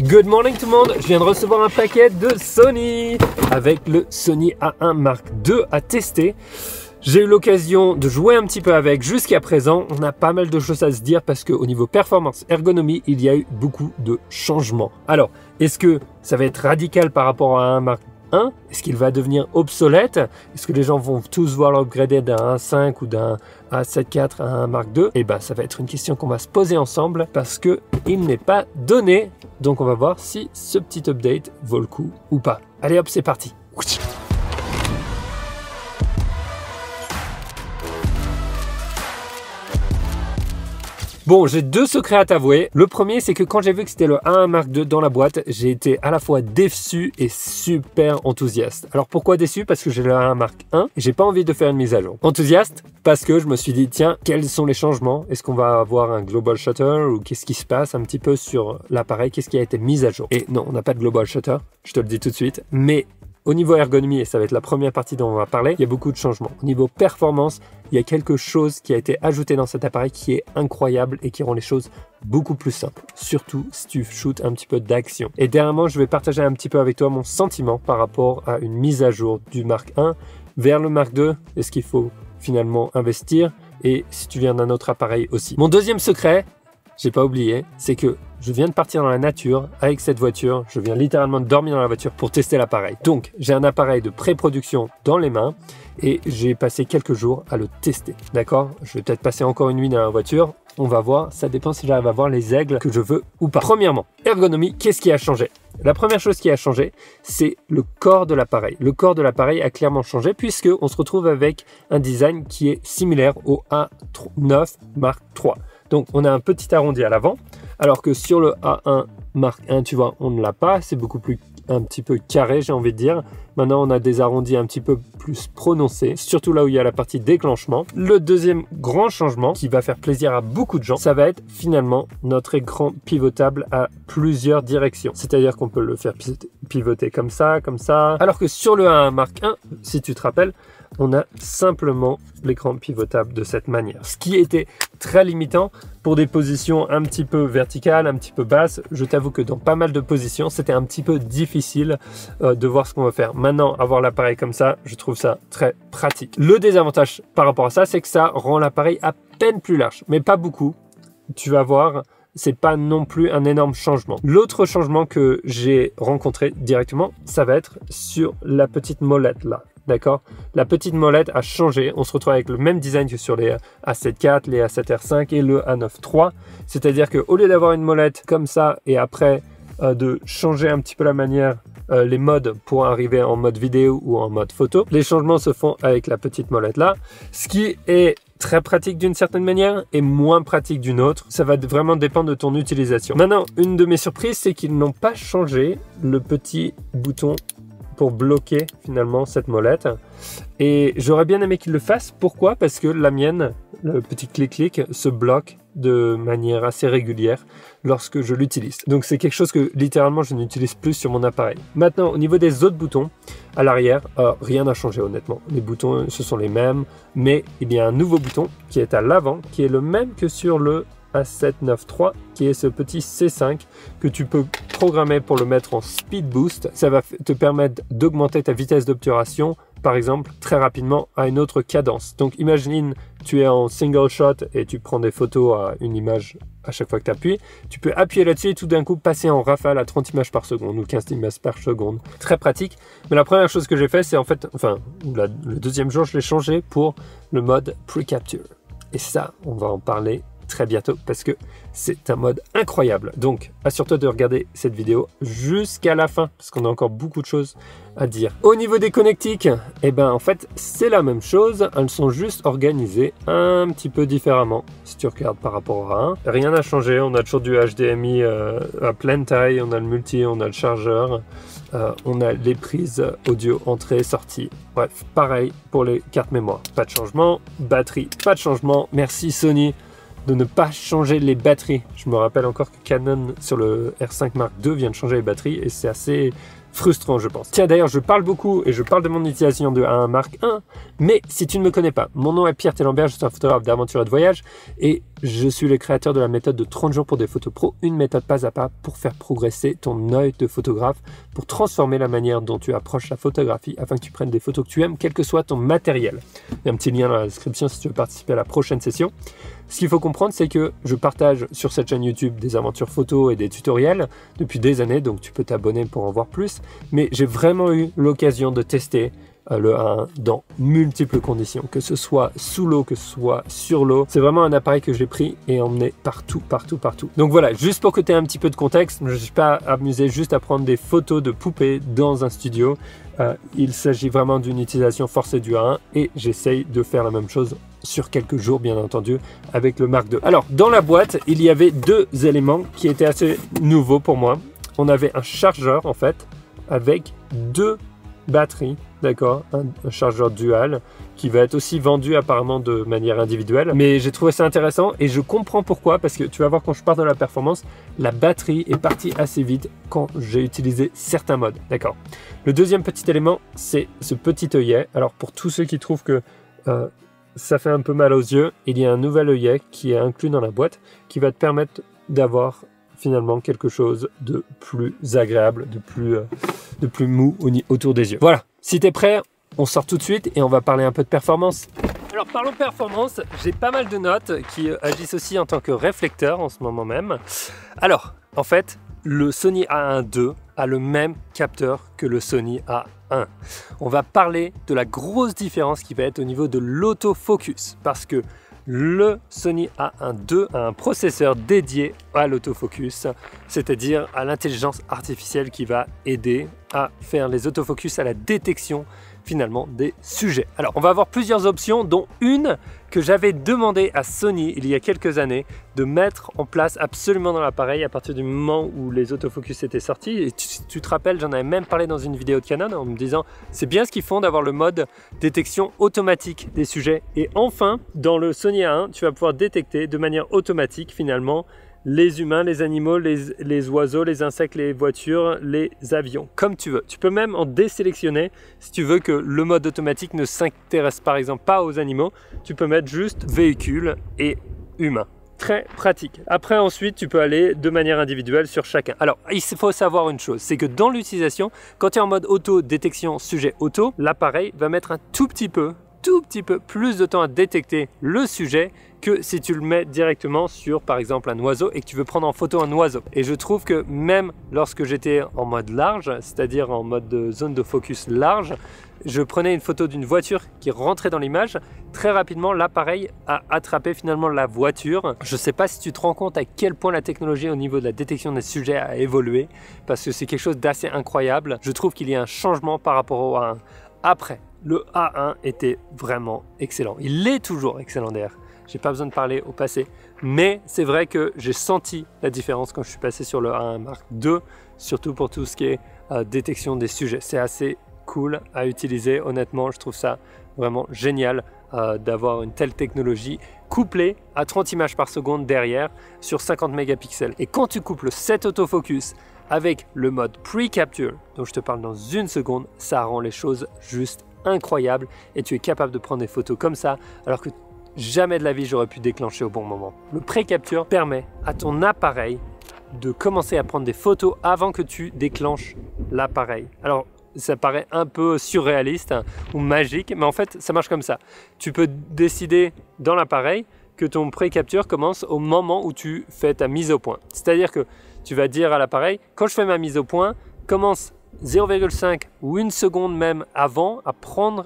Good morning tout le monde, je viens de recevoir un paquet de Sony avec le Sony A1 Mark II à tester. J'ai eu l'occasion de jouer un petit peu avec jusqu'à présent. On a pas mal de choses à se dire parce qu'au niveau performance, ergonomie, il y a eu beaucoup de changements. Alors, est-ce que ça va être radical par rapport à un Mark I? Est-ce qu'il va devenir obsolète? Est-ce que les gens vont tous vouloir l'upgrader d'un A5 ou d'un A7 IV à un Mark II? Eh ben, ça va être une question qu'on va se poser ensemble parce que il n'est pas donné. Donc, on va voir si ce petit update vaut le coup ou pas. Allez hop, c'est parti. Bon, j'ai deux secrets à t'avouer. Le premier, c'est que quand j'ai vu que c'était le A1 Mark II dans la boîte, j'ai été à la fois déçu et super enthousiaste. Alors pourquoi déçu? Parce que j'ai le A1 Mark I et j'ai pas envie de faire une mise à jour. Enthousiaste parce que je me suis dit, tiens, quels sont les changements? Est-ce qu'on va avoir un global shutter ou qu'est-ce qui se passe un petit peu sur l'appareil? Qu'est-ce qui a été mis à jour? Et non, on n'a pas de global shutter, je te le dis tout de suite, mais au niveau ergonomie, et ça va être la première partie dont on va parler, il y a beaucoup de changements. Au niveau performance, il y a quelque chose qui a été ajouté dans cet appareil qui est incroyable et qui rend les choses beaucoup plus simples. Surtout si tu shootes un petit peu d'action. Et dernièrement, je vais partager un petit peu avec toi mon sentiment par rapport à une mise à jour du Mark I vers le Mark II. Est-ce qu'il faut finalement investir? Et si tu viens d'un autre appareil aussi. Mon deuxième secret, j'ai pas oublié, c'est que je viens de partir dans la nature avec cette voiture. Je viens littéralement de dormir dans la voiture pour tester l'appareil. Donc, j'ai un appareil de pré-production dans les mains et j'ai passé quelques jours à le tester. D'accord? Je vais peut-être passer encore une nuit dans la voiture. On va voir. Ça dépend si j'arrive à voir les aigles que je veux ou pas. Premièrement, ergonomie, qu'est-ce qui a changé? La première chose qui a changé, c'est le corps de l'appareil. Le corps de l'appareil a clairement changé puisqu'on se retrouve avec un design qui est similaire au A9 Mark III. Donc, on a un petit arrondi à l'avant, alors que sur le A1 Mark I, tu vois, on ne l'a pas. C'est beaucoup plus un petit peu carré, j'ai envie de dire. Maintenant, on a des arrondis un petit peu plus prononcés, surtout là où il y a la partie déclenchement. Le deuxième grand changement qui va faire plaisir à beaucoup de gens, ça va être finalement notre écran pivotable à plusieurs directions. C'est-à-dire qu'on peut le faire pivoter comme ça, alors que sur le A1 Mark I, si tu te rappelles, on a simplement l'écran pivotable de cette manière. Ce qui était très limitant pour des positions un petit peu verticales, un petit peu basses. Je t'avoue que dans pas mal de positions, c'était un petit peu difficile de voir ce qu'on va faire. Maintenant, avoir l'appareil comme ça, je trouve ça très pratique. Le désavantage par rapport à ça, c'est que ça rend l'appareil à peine plus large, mais pas beaucoup. Tu vas voir, c'est pas non plus un énorme changement. L'autre changement que j'ai rencontré directement, ça va être sur la petite molette là. D'accord? La petite molette a changé. On se retrouve avec le même design que sur les A7 IV, les A7R5 et le A9 III. C'est-à-dire qu'au lieu d'avoir une molette comme ça et après de changer un petit peu la manière, les modes pour arriver en mode vidéo ou en mode photo, les changements se font avec la petite molette là. Ce qui est très pratique d'une certaine manière et moins pratique d'une autre. Ça va vraiment dépendre de ton utilisation. Maintenant, une de mes surprises, c'est qu'ils n'ont pas changé le petit bouton pour bloquer finalement cette molette et j'aurais bien aimé qu'il le fasse. Pourquoi? Parce que la mienne, le petit clic-clic, se bloque de manière assez régulière lorsque je l'utilise. Donc c'est quelque chose que littéralement je n'utilise plus sur mon appareil. Maintenant, au niveau des autres boutons, à l'arrière, rien n'a changé honnêtement. Les boutons, ce sont les mêmes, mais il y a un nouveau bouton qui est à l'avant, qui est le même que sur le A7 IV, qui est ce petit C5 que tu peux programmer pour le mettre en speed boost. Ça va te permettre d'augmenter ta vitesse d'obturation, par exemple, très rapidement à une autre cadence. Donc imagine, tu es en single shot et tu prends des photos à une image à chaque fois que tu appuies. Tu peux appuyer là-dessus et tout d'un coup passer en rafale à 30 images par seconde ou 15 images par seconde. Très pratique. Mais la première chose que j'ai fait, c'est en fait, le deuxième jour, je l'ai changé pour le mode pre-capture. Et ça, on va en parler très bientôt parce que c'est un mode incroyable. Donc assure-toi de regarder cette vidéo jusqu'à la fin parce qu'on a encore beaucoup de choses à dire. Au niveau des connectiques, eh ben en fait c'est la même chose, elles sont juste organisées un petit peu différemment. Si tu regardes par rapport à un, rien n'a changé. On a toujours du HDMI à pleine taille, on a le multi, on a le chargeur, on a les prises audio entrée sortie. Bref, pareil pour les cartes mémoire, pas de changement. Batterie, pas de changement. Merci Sony de ne pas changer les batteries. Je me rappelle encore que Canon sur le R5 Mark II vient de changer les batteries et c'est assez frustrant, je pense. Tiens, d'ailleurs, je parle beaucoup et je parle de mon utilisation de A1 Mark I, mais si tu ne me connais pas, mon nom est Pierre Telembert, je suis un photographe d'aventure et de voyage et je suis le créateur de la méthode de 30 jours pour des photos pro, une méthode pas à pas pour faire progresser ton œil de photographe, pour transformer la manière dont tu approches la photographie afin que tu prennes des photos que tu aimes, quel que soit ton matériel. Il y a un petit lien dans la description si tu veux participer à la prochaine session. Ce qu'il faut comprendre, c'est que je partage sur cette chaîne YouTube des aventures photos et des tutoriels depuis des années, donc tu peux t'abonner pour en voir plus. Mais j'ai vraiment eu l'occasion de tester le A1 dans multiples conditions, que ce soit sous l'eau, que ce soit sur l'eau. C'est vraiment un appareil que j'ai pris et emmené partout. Donc voilà, juste pour que tu aies un petit peu de contexte, je ne suis pas amusé juste à prendre des photos de poupées dans un studio. Il s'agit vraiment d'une utilisation forcée du A1 et j'essaye de faire la même chose sur quelques jours, bien entendu, avec le Mark II. Alors, dans la boîte, il y avait deux éléments qui étaient assez nouveaux pour moi. On avait un chargeur, en fait, avec deux batteries, d'accord, un chargeur dual qui va être aussi vendu apparemment de manière individuelle, mais j'ai trouvé ça intéressant et je comprends pourquoi, parce que tu vas voir quand je parle de la performance, la batterie est partie assez vite quand j'ai utilisé certains modes, d'accord. Le deuxième petit élément, c'est ce petit œillet. Alors pour tous ceux qui trouvent que ça fait un peu mal aux yeux, il y a un nouvel œillet qui est inclus dans la boîte qui va te permettre d'avoir finalement quelque chose de plus agréable, de plus mou autour des yeux. Voilà, si tu es prêt, on sort tout de suite et on va parler un peu de performance. Alors parlons performance, j'ai pas mal de notes qui agissent aussi en tant que réflecteur en ce moment même. Alors, en fait, le Sony A1 II a le même capteur que le Sony A1. On va parler de la grosse différence qui va être au niveau de l'autofocus parce que le Sony A1 II a un processeur dédié à l'autofocus, c'est-à-dire à l'intelligence artificielle qui va aider à faire les autofocus à la détection finalement des sujets. Alors on va avoir plusieurs options, dont une que j'avais demandé à Sony il y a quelques années de mettre en place absolument dans l'appareil à partir du moment où les autofocus étaient sortis. Et tu te rappelles, j'en avais même parlé dans une vidéo de Canon en me disant c'est bien ce qu'ils font d'avoir le mode détection automatique des sujets. Et enfin, dans le Sony A1, tu vas pouvoir détecter de manière automatique finalement les humains, les animaux, les oiseaux, les insectes, les voitures, les avions, comme tu veux. Tu peux même en désélectionner si tu veux que le mode automatique ne s'intéresse par exemple pas aux animaux. Tu peux mettre juste véhicule et humain. Très pratique. Après ensuite tu peux aller de manière individuelle sur chacun. Alors il faut savoir une chose, c'est que dans l'utilisation, quand tu es en mode auto détection sujet auto, l'appareil va mettre un tout petit peu plus de temps à détecter le sujet que si tu le mets directement sur par exemple un oiseau et que tu veux prendre en photo un oiseau. Et je trouve que même lorsque j'étais en mode large, c'est-à-dire en mode de zone de focus large, je prenais une photo d'une voiture qui rentrait dans l'image, très rapidement l'appareil a attrapé finalement la voiture. Je ne sais pas si tu te rends compte à quel point la technologie au niveau de la détection des sujets a évolué, parce que c'est quelque chose d'assez incroyable. Je trouve qu'il y a un changement par rapport au A1. Après, le A1 était vraiment excellent. Il est toujours excellent d'ailleurs. J'ai pas besoin de parler au passé, mais c'est vrai que j'ai senti la différence quand je suis passé sur le A1 Mark II, surtout pour tout ce qui est détection des sujets. C'est assez cool à utiliser, honnêtement, je trouve ça vraiment génial d'avoir une telle technologie couplée à 30 images par seconde derrière sur 50 mégapixels. Et quand tu couples cet autofocus avec le mode pre-capture, dont je te parle dans une seconde, ça rend les choses juste incroyables et tu es capable de prendre des photos comme ça alors que jamais de la vie j'aurais pu déclencher au bon moment. Le pré-capture permet à ton appareil de commencer à prendre des photos avant que tu déclenches l'appareil. Alors ça paraît un peu surréaliste ou magique, mais en fait ça marche comme ça. Tu peux décider dans l'appareil que ton pré-capture commence au moment où tu fais ta mise au point. C'est-à-dire que tu vas dire à l'appareil, quand je fais ma mise au point, commence 0,5 ou une seconde même avant à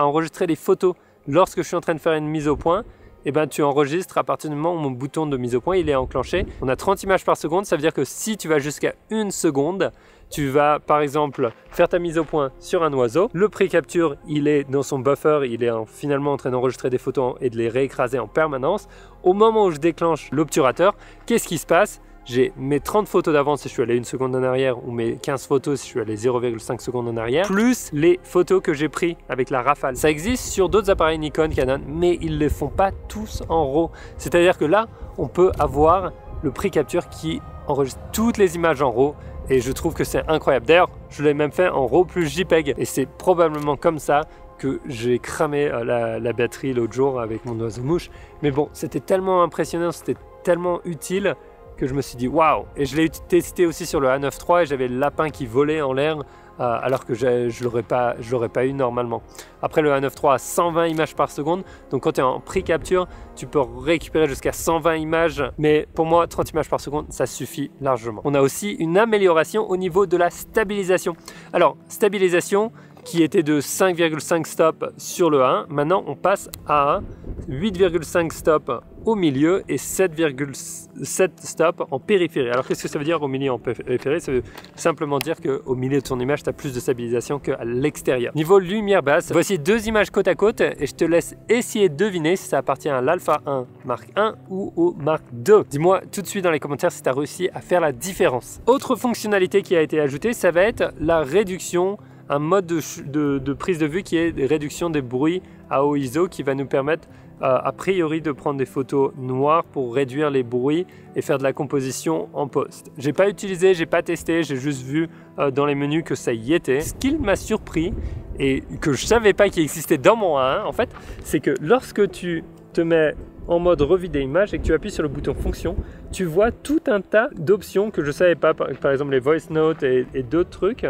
enregistrer les photos. Lorsque je suis en train de faire une mise au point, et ben tu enregistres à partir du moment où mon bouton de mise au point il est enclenché. On a 30 images par seconde, ça veut dire que si tu vas jusqu'à une seconde, tu vas par exemple faire ta mise au point sur un oiseau. Le pré-capture, il est dans son buffer, il est finalement en train d'enregistrer des photos et de les réécraser en permanence. Au moment où je déclenche l'obturateur, qu'est-ce qui se passe ? J'ai mes 30 photos d'avance si je suis allé une seconde en arrière ou mes 15 photos si je suis allé 0,5 secondes en arrière, plus les photos que j'ai prises avec la rafale. Ça existe sur d'autres appareils Nikon, Canon, mais ils ne les font pas tous en RAW. C'est-à-dire que là, on peut avoir le pré-capture qui enregistre toutes les images en RAW et je trouve que c'est incroyable. D'ailleurs, je l'ai même fait en RAW plus JPEG et c'est probablement comme ça que j'ai cramé la batterie l'autre jour avec mon oiseau-mouche. Mais bon, c'était tellement impressionnant, c'était tellement utile que je me suis dit waouh. Et je l'ai testé aussi sur le A9 III et j'avais le lapin qui volait en l'air alors que je l'aurais pas eu normalement. Après, le A9 III a 120 images par seconde, donc quand tu es en pre-capture, tu peux récupérer jusqu'à 120 images, mais pour moi 30 images par seconde ça suffit largement. On a aussi une amélioration au niveau de la stabilisation. Alors stabilisation qui était de 5,5 stops sur le 1, maintenant on passe à 8,5 stops au milieu et 7,7 stops en périphérie. Alors qu'est-ce que ça veut dire au milieu en périphérie? Ça veut simplement dire qu'au milieu de ton image, tu as plus de stabilisation qu'à l'extérieur. Niveau lumière basse, voici deux images côte à côte et je te laisse essayer de deviner si ça appartient à l'Alpha 1 Mark 1 ou au Mark 2. Dis-moi tout de suite dans les commentaires si tu as réussi à faire la différence. Autre fonctionnalité qui a été ajoutée, ça va être la réduction, un mode de prise de vue qui est réduction des bruits à haut ISO qui va nous permettre a priori de prendre des photos noires pour réduire les bruits et faire de la composition en post. J'ai pas utilisé, j'ai pas testé, j'ai juste vu dans les menus que ça y était. Ce qui m'a surpris et que je savais pas qu'il existait dans mon A1 en fait, c'est que lorsque tu te mets en mode revue des images et que tu appuies sur le bouton fonction, tu vois tout un tas d'options que je savais pas, par exemple les voice notes et d'autres trucs.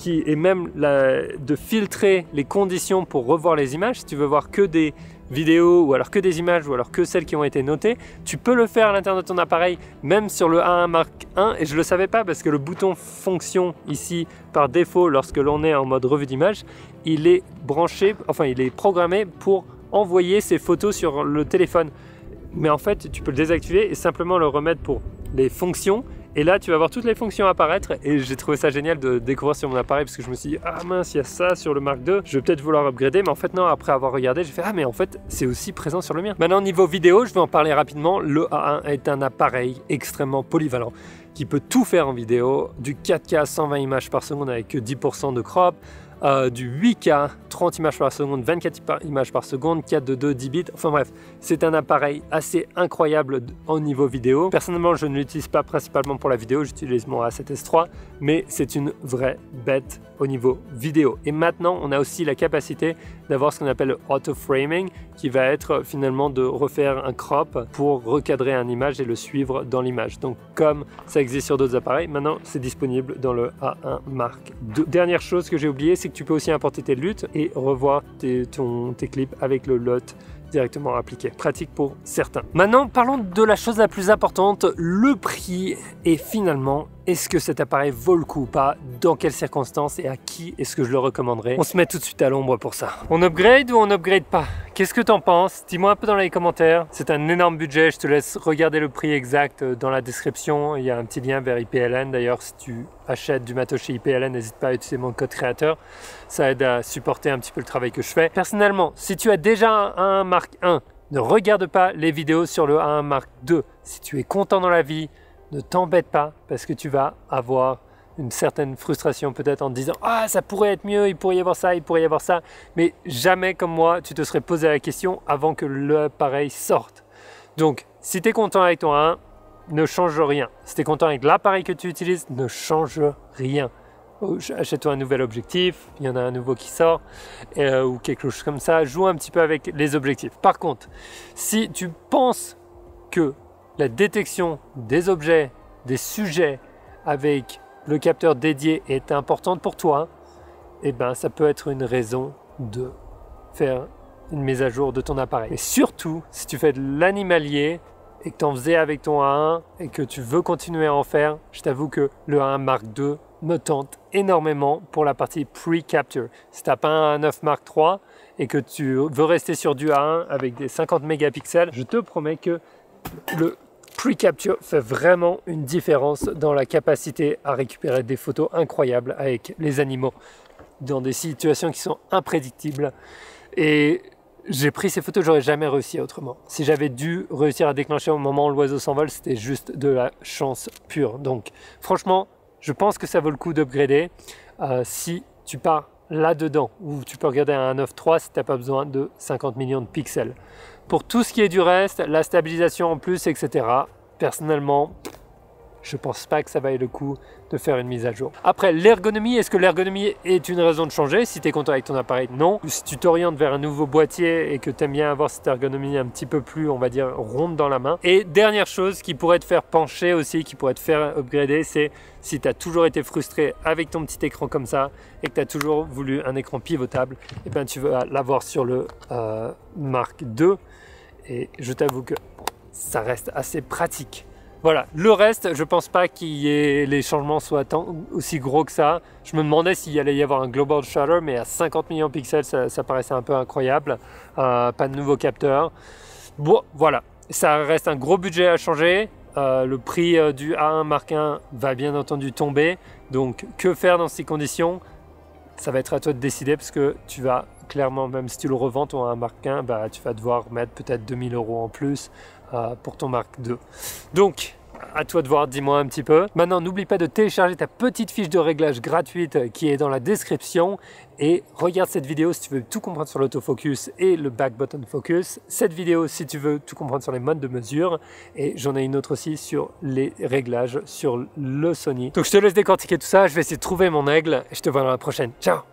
Et même de filtrer les conditions pour revoir les images. Si tu veux voir que des vidéos ou alors que des images ou alors que celles qui ont été notées, tu peux le faire à l'intérieur de ton appareil, même sur le A1 Mark 1 et je ne le savais pas parce que le bouton fonction ici par défaut lorsque l'on est en mode revue d'image, il est branché, enfin il est programmé pour envoyer ces photos sur le téléphone. Mais en fait, tu peux le désactiver et simplement le remettre pour les fonctions. Et là, tu vas voir toutes les fonctions apparaître et j'ai trouvé ça génial de découvrir sur mon appareil parce que je me suis dit, ah mince, il y a ça sur le Mark II, je vais peut-être vouloir upgrader, mais en fait non, après avoir regardé, j'ai fait, ah mais en fait, c'est aussi présent sur le mien. Maintenant, niveau vidéo, je vais en parler rapidement. Le A1 est un appareil extrêmement polyvalent qui peut tout faire en vidéo, du 4K 120 images par seconde avec 10% de crop, du 8K 30 images par seconde, 24 images par seconde, 4:2 10 bits, enfin bref, c'est un appareil assez incroyable au niveau vidéo. Personnellement, je ne l'utilise pas principalement pour la vidéo, j'utilise mon A7S III, mais c'est une vraie bête au niveau vidéo. Et maintenant, on a aussi la capacité d'avoir ce qu'on appelle le auto framing, qui va être finalement de refaire un crop pour recadrer une image et le suivre dans l'image. Donc comme ça existe sur d'autres appareils, maintenant c'est disponible dans le A1 Mark II. Dernière chose que j'ai oublié, c'est que tu peux aussi importer tes LUT et revoir tes clips avec le LUT directement appliqué. Pratique pour certains. Maintenant, parlons de la chose la plus importante, le prix. Et finalement, est-ce que cet appareil vaut le coup ou pas? Dans quelles circonstances et à qui est-ce que je le recommanderais? On se met tout de suite à l'ombre pour ça. On upgrade ou on upgrade pas? Qu'est-ce que t'en penses? Dis-moi un peu dans les commentaires. C'est un énorme budget, je te laisse regarder le prix exact dans la description. Il y a un petit lien vers IPLN. D'ailleurs, si tu achètes du matos chez IPLN, n'hésite pas à utiliser mon code créateur. Ça aide à supporter un petit peu le travail que je fais. Personnellement, si tu as déjà un Mark 1, ne regarde pas les vidéos sur le A1 Mark II. Si tu es content dans la vie, ne t'embête pas parce que tu vas avoir une certaine frustration peut-être en te disant « Ah, ça pourrait être mieux, il pourrait y avoir ça, il pourrait y avoir ça. » Mais jamais comme moi, tu te serais posé la question avant que l'appareil sorte. Donc, si tu es content avec ton A1, ne change rien. Si tu es content avec l'appareil que tu utilises, ne change rien. Achète-toi un nouvel objectif, il y en a un nouveau qui sort, ou quelque chose comme ça. Joue un petit peu avec les objectifs. Par contre, si tu penses que la détection des objets, des sujets avec le capteur dédié est importante pour toi, eh ben, ça peut être une raison de faire une mise à jour de ton appareil. Et surtout, si tu fais de l'animalier et que tu en faisais avec ton A1 et que tu veux continuer à en faire, je t'avoue que le A1 Mark II me tente énormément pour la partie pre-capture. Si tu n'as pas un 9 Mark III et que tu veux rester sur du A1 avec des 50 mégapixels, je te promets que le pre-capture fait vraiment une différence dans la capacité à récupérer des photos incroyables avec les animaux dans des situations qui sont imprédictibles. Et j'ai pris ces photos, j'aurais jamais réussi autrement. Si j'avais dû réussir à déclencher au moment où l'oiseau s'envole, c'était juste de la chance pure. Donc franchement, je pense que ça vaut le coup d'upgrader si tu pars là-dedans, ou tu peux regarder un 9.3 si tu n'as pas besoin de 50 millions de pixels. Pour tout ce qui est du reste, la stabilisation en plus, etc., personnellement, je pense pas que ça vaille le coup de faire une mise à jour. Après, l'ergonomie, est-ce que l'ergonomie est une raison de changer? Si tu es content avec ton appareil, non. Si tu t'orientes vers un nouveau boîtier et que tu aimes bien avoir cette ergonomie un petit peu plus, on va dire, ronde dans la main. Et dernière chose qui pourrait te faire pencher aussi, qui pourrait te faire upgrader, c'est si tu as toujours été frustré avec ton petit écran comme ça et que tu as toujours voulu un écran pivotable, et bien tu vas l'avoir sur le Mark II. Et je t'avoue que ça reste assez pratique. Voilà, le reste, je pense pas les changements soient aussi gros que ça. Je me demandais s'il allait y avoir un global shutter, mais à 50 millions de pixels, ça paraissait un peu incroyable. Pas de nouveau capteur. Bon, voilà, ça reste un gros budget à changer. Le prix du A1 Mark I va bien entendu tomber. Donc, que faire dans ces conditions? Ça va être à toi de décider parce que tu vas clairement, même si tu le revends ton A1 Mark I, bah, tu vas devoir mettre peut-être 2000 € en plus pour ton Mark II. Donc, à toi de voir, dis-moi un petit peu. Maintenant, n'oublie pas de télécharger ta petite fiche de réglage gratuite qui est dans la description. Et regarde cette vidéo si tu veux tout comprendre sur l'autofocus et le back button focus. Cette vidéo si tu veux tout comprendre sur les modes de mesure. Et j'en ai une autre aussi sur les réglages sur le Sony. Donc je te laisse décortiquer tout ça. Je vais essayer de trouver mon aigle et je te vois dans la prochaine. Ciao!